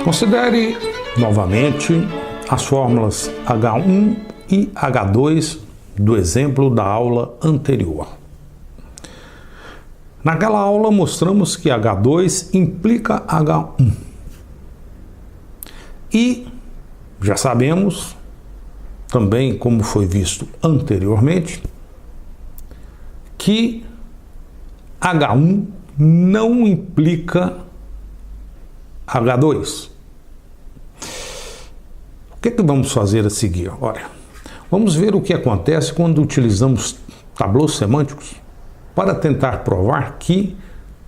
Considere novamente as fórmulas H1 e H2 do exemplo da aula anterior. Naquela aula mostramos que H2 implica H1 e já sabemos também, como foi visto anteriormente, que H1 não implica H2. O que vamos fazer a seguir? Olha, vamos ver o que acontece quando utilizamos tablôs semânticos para tentar provar que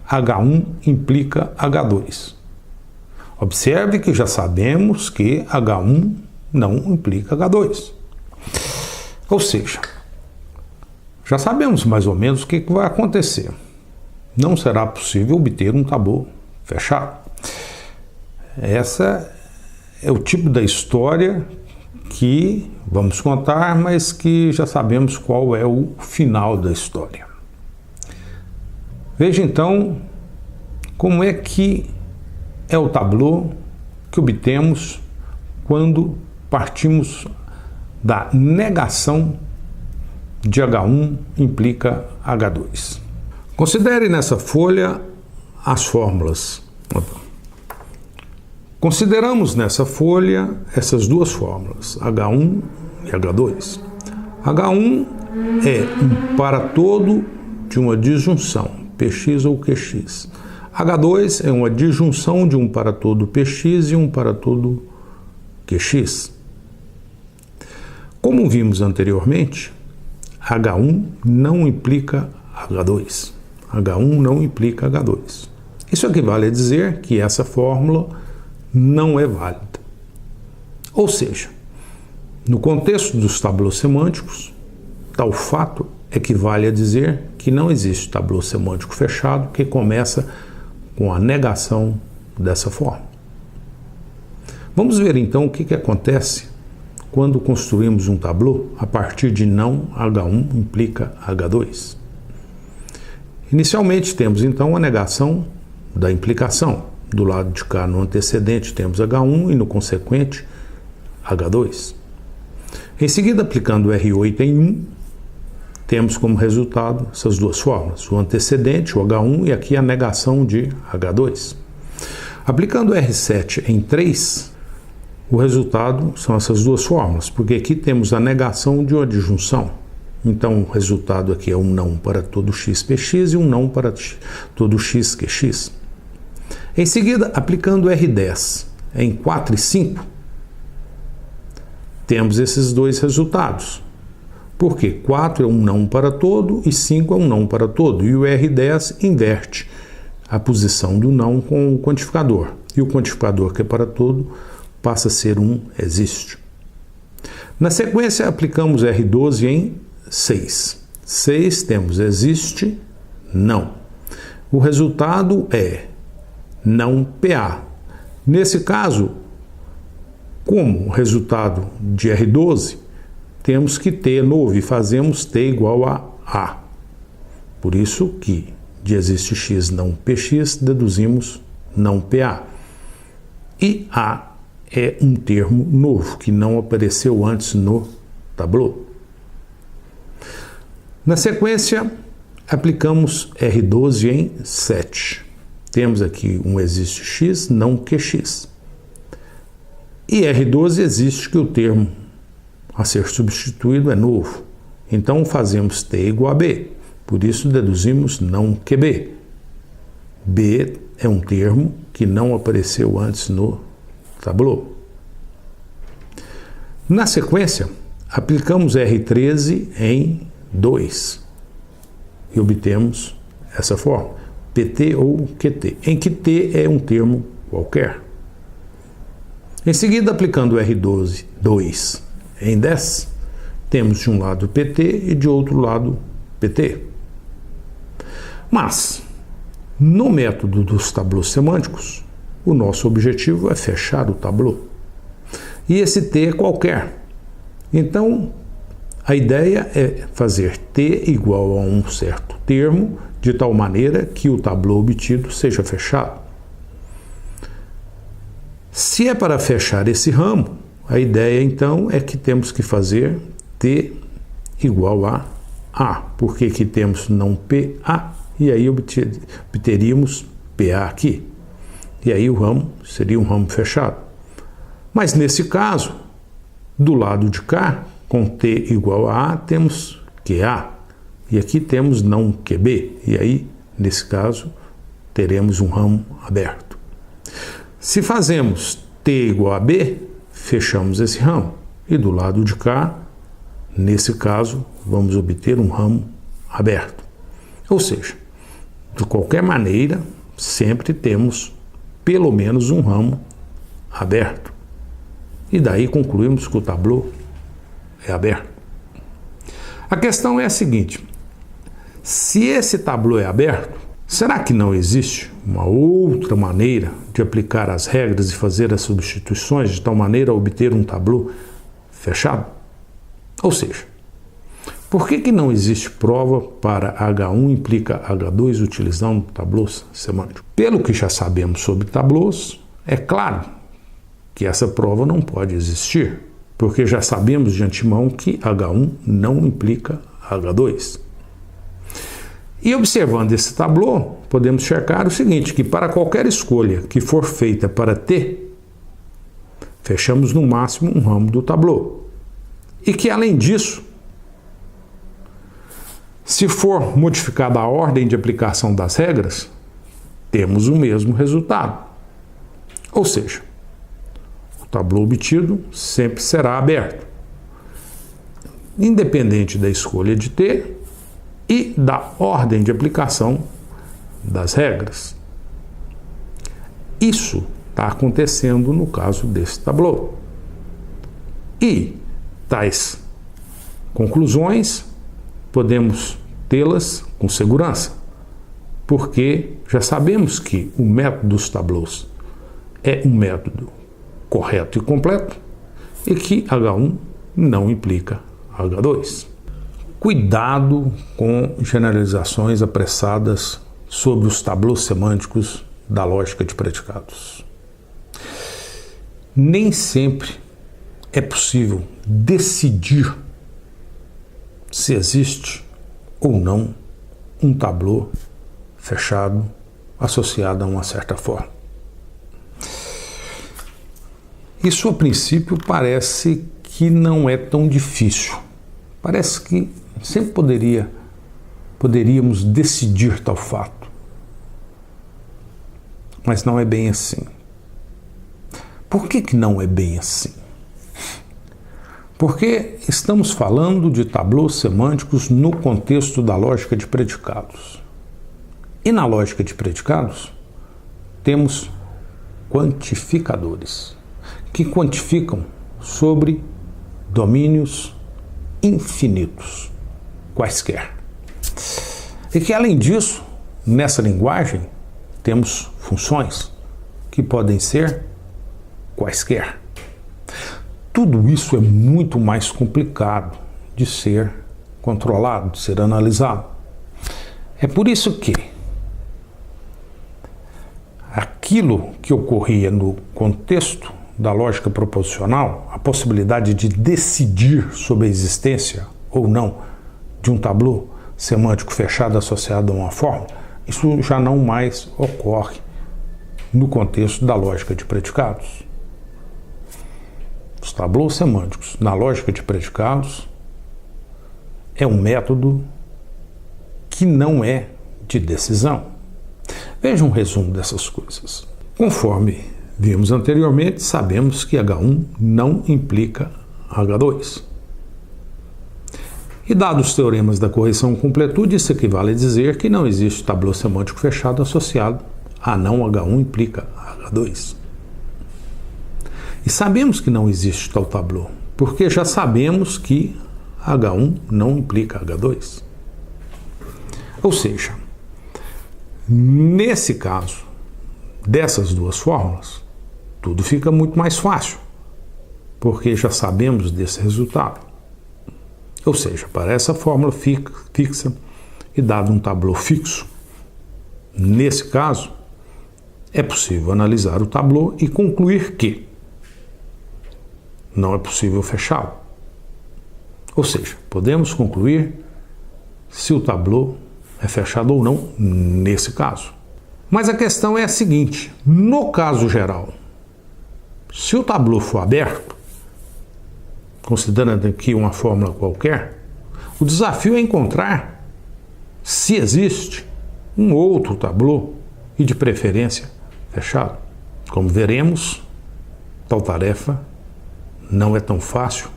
H1 implica H2. Observe que já sabemos que H1 não implica H2. Ou seja, já sabemos mais ou menos o que vai acontecer. Não será possível obter um tablô fechado. Essa é o tipo da história que vamos contar, mas que já sabemos qual é o final da história. Veja então como é que é o tablô que obtemos quando partimos da negação de H1 implica H2. Considere nessa folha as fórmulas. Consideramos nessa folha essas duas fórmulas, H1 e H2. H1 é um paratodo de uma disjunção, Px ou Qx. H2 é uma disjunção de um paratodo Px e um paratodo Qx. Como vimos anteriormente, H1 não implica H2. H1 não implica H2. Isso equivale a dizer que essa fórmula não é válida. Ou seja, no contexto dos tablôs semânticos, tal fato equivale a dizer que não existe tablô semântico fechado que começa com a negação dessa fórmula. Vamos ver então o que acontece quando construímos um tablô a partir de não H1 implica H2. Inicialmente temos então a negação da implicação. Do lado de cá, no antecedente, temos H1 e no consequente, H2. Em seguida, aplicando R8 em 1, temos como resultado essas duas fórmulas, o antecedente, o H1, e aqui a negação de H2. Aplicando R7 em 3, o resultado são essas duas fórmulas, porque aqui temos a negação de uma disjunção. Então, o resultado aqui é um não para todo x px e um não para todo x qx. Em seguida, aplicando R10 em 4 e 5, temos esses dois resultados. Porque 4 é um não para todo e 5 é um não para todo. E o R10 inverte a posição do não com o quantificador. E o quantificador, que é para todo, passa a ser um existe. Na sequência, aplicamos R12 em 6. 6 temos existe, não. O resultado é não PA. Nesse caso, como resultado de R12, temos que T é novo e fazemos T igual a A. Por isso que de existe X não PX, deduzimos não PA. E A é um termo novo, que não apareceu antes no tablô. Na sequência, aplicamos R12 em 7. Temos aqui um existe X, não QX. E R12 existe que o termo a ser substituído é novo. Então fazemos T igual a B. Por isso deduzimos não QB. B é um termo que não apareceu antes no tablô. Na sequência, aplicamos R13 em 2 e obtemos essa forma. PT ou QT, em que T é um termo qualquer. Em seguida, aplicando R12, 2 em 10, temos de um lado PT e de outro lado PT. Mas, no método dos tablôs semânticos, o nosso objetivo é fechar o tablô. E esse T é qualquer. Então, a ideia é fazer T igual a um certo termo, de tal maneira que o tablô obtido seja fechado. Se é para fechar esse ramo, a ideia então é que temos que fazer T igual a A. Por que que temos não PA? E aí obteríamos PA aqui. E aí o ramo seria um ramo fechado. Mas nesse caso, do lado de cá, com T igual a A, temos QA. E aqui temos não QB. E aí, nesse caso, teremos um ramo aberto. Se fazemos T igual a B, fechamos esse ramo. E do lado de cá, nesse caso, vamos obter um ramo aberto. Ou seja, de qualquer maneira, sempre temos pelo menos um ramo aberto. E daí concluímos que o tablô é aberto. A questão é a seguinte: se esse tablô é aberto, será que não existe uma outra maneira de aplicar as regras e fazer as substituições de tal maneira a obter um tablô fechado? Ou seja, por que não existe prova para H1 implica H2 utilizando tablôs semânticos? Pelo que já sabemos sobre tablôs, é claro que essa prova não pode existir, porque já sabemos de antemão que H1 não implica H2. E observando esse tablô, podemos checar o seguinte, que para qualquer escolha que for feita para T, fechamos no máximo um ramo do tablô. E que além disso, se for modificada a ordem de aplicação das regras, temos o mesmo resultado. Ou seja, o tablô obtido sempre será aberto, independente da escolha de T e da ordem de aplicação das regras. Isso está acontecendo no caso desse tablô. E tais conclusões podemos tê-las com segurança, porque já sabemos que o método dos tablôs é um método correto e completo e que H1 não implica H2. Cuidado com generalizações apressadas sobre os tablôs semânticos da lógica de predicados. Nem sempre é possível decidir se existe ou não um tablô fechado associado a uma certa forma. Isso, a princípio, parece que não é tão difícil. Parece que sempre poderíamos decidir tal fato. Mas não é bem assim. Por que não é bem assim? Porque estamos falando de tablôs semânticos no contexto da lógica de predicados. E na lógica de predicados, temos quantificadores, que quantificam sobre domínios infinitos, quaisquer. E que, além disso, nessa linguagem, temos funções que podem ser quaisquer. Tudo isso é muito mais complicado de ser controlado, de ser analisado. É por isso que aquilo que ocorria no contexto da lógica proposicional, a possibilidade de decidir sobre a existência ou não de um tablô semântico fechado associado a uma fórmula, isso já não mais ocorre no contexto da lógica de predicados. Os tablôs semânticos na lógica de predicados é um método que não é de decisão. Veja um resumo dessas coisas. Conforme vimos anteriormente, sabemos que H1 não implica H2. E dados os teoremas da correção completude, isso equivale a dizer que não existe tablô semântico fechado associado a não H1 implica H2. E sabemos que não existe tal tablô, porque já sabemos que H1 não implica H2. Ou seja, nesse caso, dessas duas fórmulas, tudo fica muito mais fácil, porque já sabemos desse resultado. Ou seja, para essa fórmula fixa e dado um tablô fixo, nesse caso, é possível analisar o tablô e concluir que não é possível fechá-lo. Ou seja, podemos concluir se o tablô é fechado ou não nesse caso. Mas a questão é a seguinte: no caso geral, se o tablô for aberto, considerando aqui uma fórmula qualquer, o desafio é encontrar, se existe, um outro tablô e de preferência fechado. Como veremos, tal tarefa não é tão fácil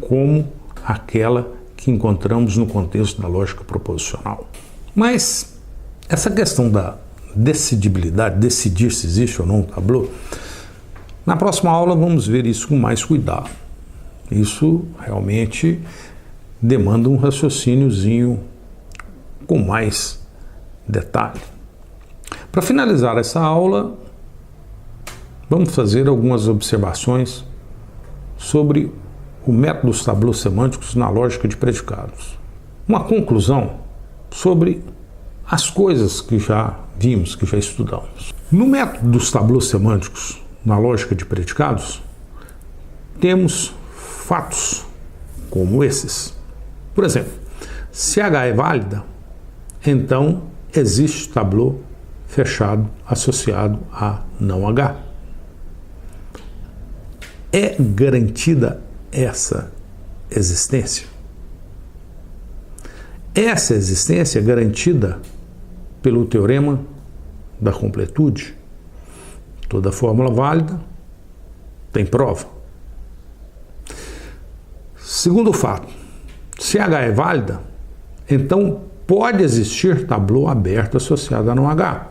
como aquela que encontramos no contexto da lógica proposicional. Mas essa questão da decidibilidade, decidir se existe ou não um tablô, na próxima aula vamos ver isso com mais cuidado. Isso realmente demanda um raciocíniozinho com mais detalhe. Para finalizar essa aula, vamos fazer algumas observações sobre o método dos tablôs semânticos na lógica de predicados. Uma conclusão sobre as coisas que já vimos, que já estudamos. No método dos tablôs semânticos na lógica de predicados, temos fatos como esses. Por exemplo, se H é válida, então existe tablô fechado associado a não H. É garantida essa existência? Essa existência é garantida pelo teorema da completude. Toda fórmula válida tem prova. Segundo fato, se H é válida, então pode existir tablô aberto associado a não H.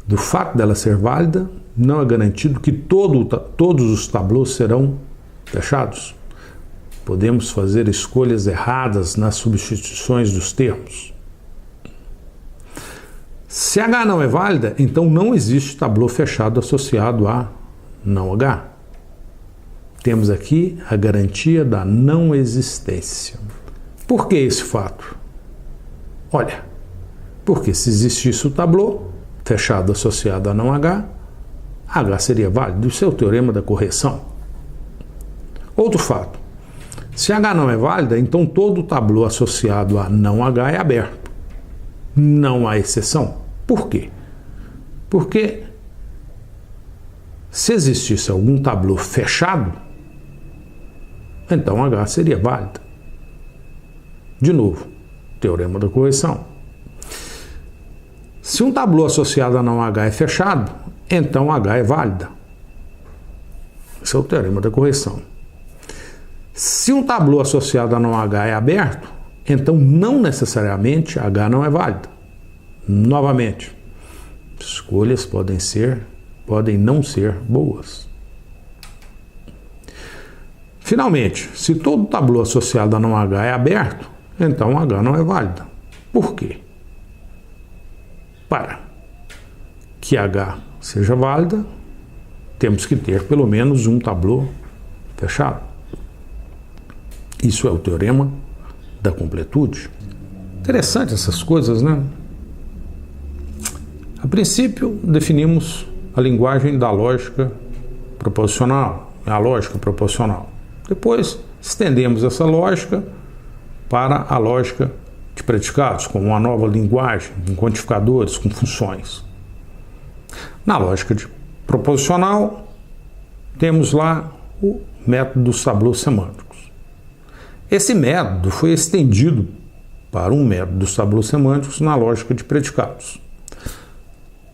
Do fato dela ser válida, não é garantido que todos os tablôs serão fechados. Podemos fazer escolhas erradas nas substituições dos termos. Se H não é válida, então não existe tablô fechado associado a não H. Temos aqui a garantia da não existência. Por que esse fato? Olha, porque se existisse o tablô fechado associado a não H, H seria válido. Isso é o teorema da correção. Outro fato. Se H não é válida, então todo tablô associado a não H é aberto. Não há exceção. Por quê? Porque se existisse algum tablô fechado, então H seria válida. De novo, teorema da correção. Se um tablô associado a não H é fechado, então H é válida. Esse é o teorema da correção. Se um tablô associado a não H é aberto, então não necessariamente H não é válida. Novamente, escolhas podem não ser boas. Finalmente, se todo tablô associado a não H é aberto, então H não é válida. Por quê? Para que H seja válida, temos que ter pelo menos um tablô fechado. Isso é o teorema da completude. Interessante essas coisas, né? A princípio, definimos a linguagem da lógica proposicional, a lógica proposicional. Depois, estendemos essa lógica para a lógica de predicados, como uma nova linguagem, com quantificadores, com funções. Na lógica de proposicional, temos lá o método dos tablôs semânticos. Esse método foi estendido para um método dos tablôs semânticos na lógica de predicados.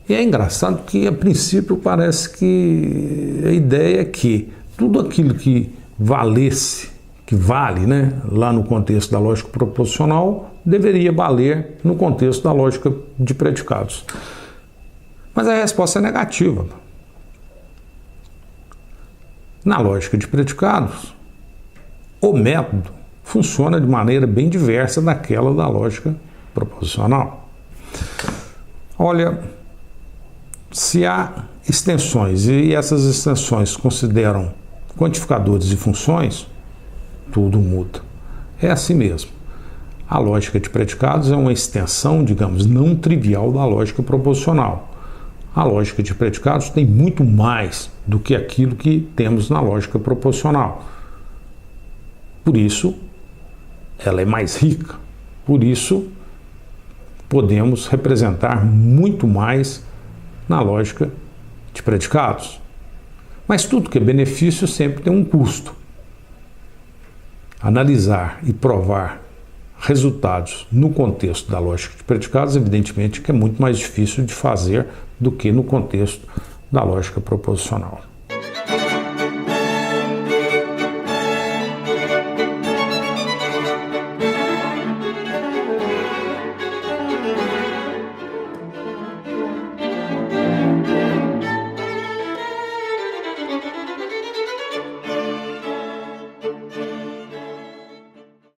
E é engraçado que, a princípio, parece que a ideia é que tudo aquilo que valesse, que vale, né, lá no contexto da lógica proposicional, deveria valer no contexto da lógica de predicados. Mas a resposta é negativa. Na lógica de predicados, o método funciona de maneira bem diversa daquela da lógica proposicional. Olha, se há extensões e essas extensões consideram quantificadores e funções, tudo muda. É assim mesmo. A lógica de predicados é uma extensão, digamos, não trivial da lógica proposicional. A lógica de predicados tem muito mais do que aquilo que temos na lógica proposicional. Por isso, ela é mais rica. Por isso, podemos representar muito mais na lógica de predicados. Mas tudo que é benefício sempre tem um custo. Analisar e provar resultados no contexto da lógica de predicados, evidentemente que é muito mais difícil de fazer do que no contexto da lógica proposicional.